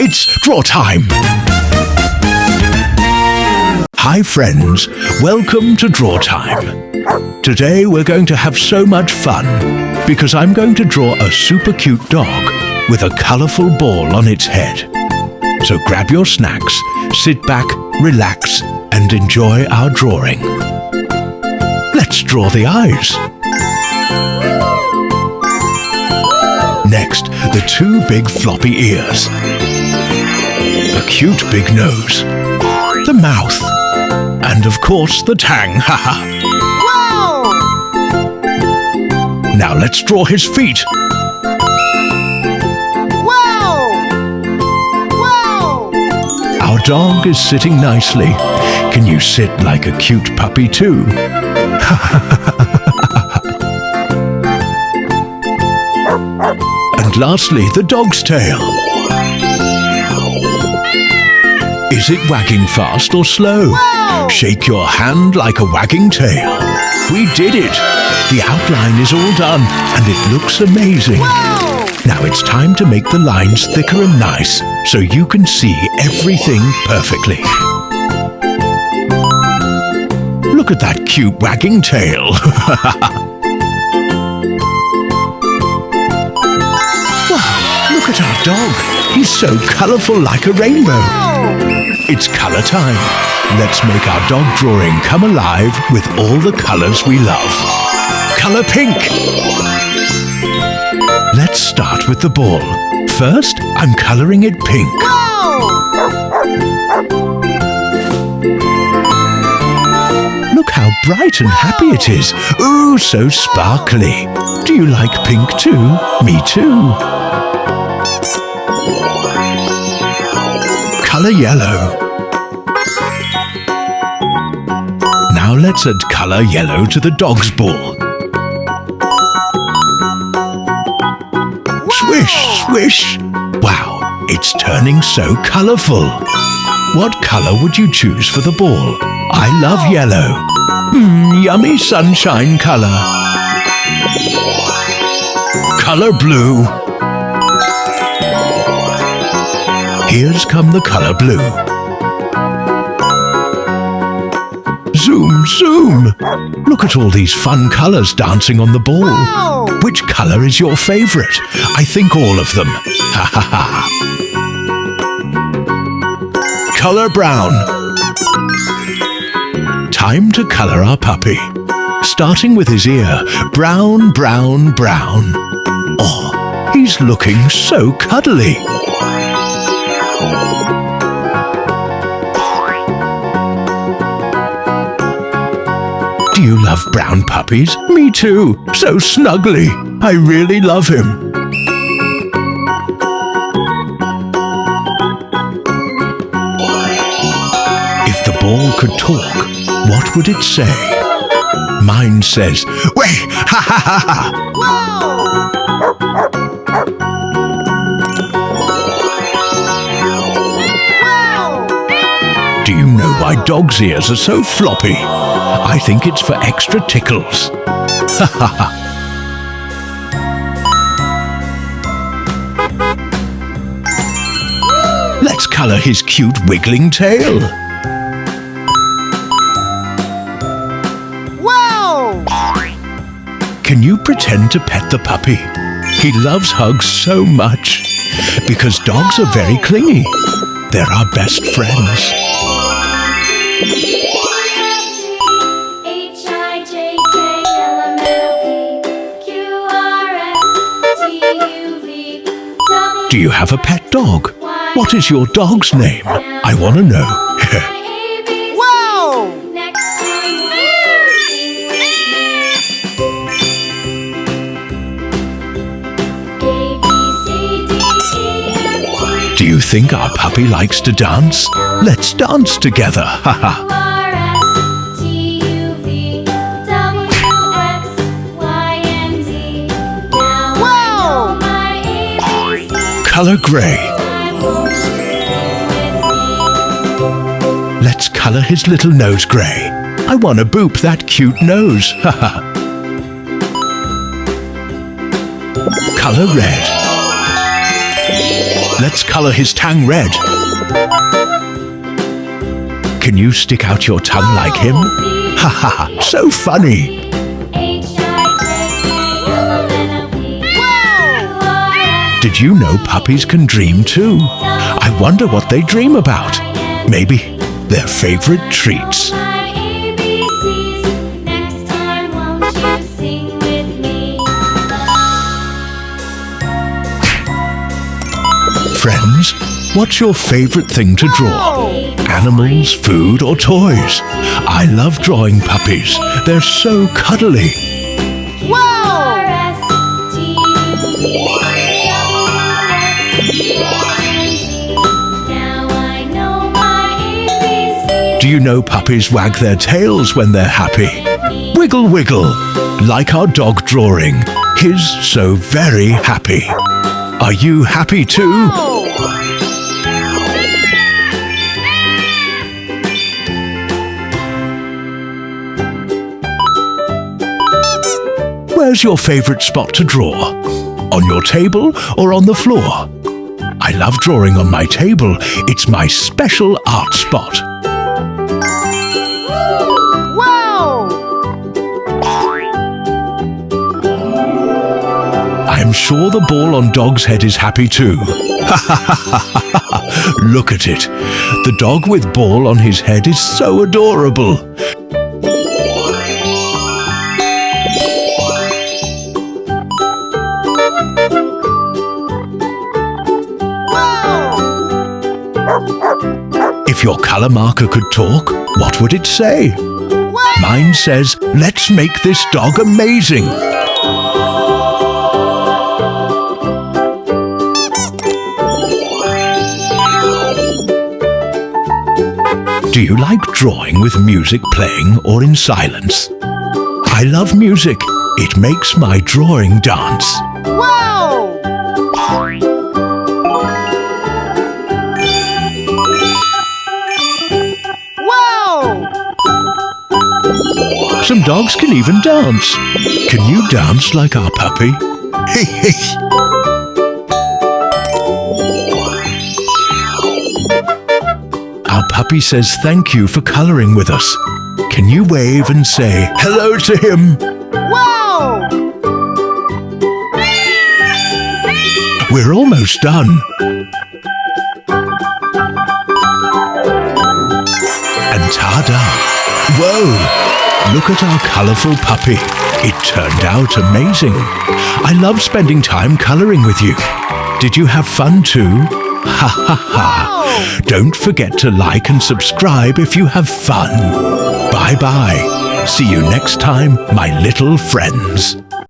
It's draw time! Hi friends, welcome to Draw Time. Today we're going to have so much fun because I'm going to draw a super cute dog with a colourful ball on its head. So grab your snacks, sit back, relax and enjoy our drawing. Let's draw the eyes. Next, the two big floppy ears. A cute big nose. The mouth. And of course the tang, haha. Wow! Now let's draw his feet. Wow! Wow! Our dog is sitting nicely. Can you sit like a cute puppy too? And lastly, the dog's tail. Is it wagging fast or slow? Wow! Shake your hand like a wagging tail. We did it! The outline is all done and it looks amazing. Wow! Now it's time to make the lines thicker and nice so you can see everything perfectly. Look at that cute wagging tail. Wow, look at our dog. He's so colourful like a rainbow. Wow! It's colour time. Let's make our dog drawing come alive with all the colours we love. Colour pink. Let's start with the ball. First, I'm colouring it pink. Wow! Look how bright and happy it is. Ooh, so sparkly. Do you like pink too? Me too. Colour yellow. Now let's add colour yellow to the dog's ball. Swish, swish. Wow, it's turning so colourful. What colour would you choose for the ball? I love yellow. Yummy sunshine colour. Colour blue. Here's come the colour blue. Zoom, zoom! Look at all these fun colours dancing on the ball. Wow! Which colour is your favourite? I think all of them. Ha ha ha! Colour brown. Time to colour our puppy. Starting with his ear. Brown, brown, brown. Oh, he's looking so cuddly. Do you love brown puppies? Me too. So snuggly. I really love him. If the ball could talk, what would it say? Mine says, "Way, ha ha ha ha." Wow! Do you know why dogs' ears are so floppy? I think it's for extra tickles. Ha ha ha. Let's colour his cute wiggling tail. Wow! Can you pretend to pet the puppy? He loves hugs so much because dogs are very clingy. They're our best friends. Do you have a pet dog? What is your dog's name? I want to know. Wow! Do you think our puppy likes to dance? Let's dance together. Haha. Wow! Colour grey. Let's colour his little nose grey. I want to boop that cute nose. Haha. Colour red. Let's color his tongue red. Can you stick out your tongue like him? Ha ha ha, so funny. Did you know puppies can dream too? I wonder what they dream about. Maybe their favorite treats. Friends, what's your favorite thing to draw? Animals, food, or toys? I love drawing puppies. They're so cuddly. Do you know puppies wag their tails when they're happy? Wiggle, wiggle, like our dog drawing. He's so very happy. Are you happy too? Where's your favorite spot to draw? On your table or on the floor? I love drawing on my table. It's my special art spot. I'm sure the ball on Dog's head is happy too. Look at it. The dog with ball on his head is so adorable. If your color marker could talk, what would it say? Mine says, "Let's make this dog amazing." Do you like drawing with music playing or in silence? I love music. It makes my drawing dance. Wow! Wow! Some dogs can even dance. Can you dance like our puppy? Hey, hey. Our puppy says thank you for coloring with us. Can you wave and say hello to him? Wow! We're almost done. And ta-da! Whoa! Look at our colorful puppy. It turned out amazing. I love spending time coloring with you. Did you have fun too? Ha ha ha! Don't forget to like and subscribe if you have fun. Bye-bye. See you next time, my little friends.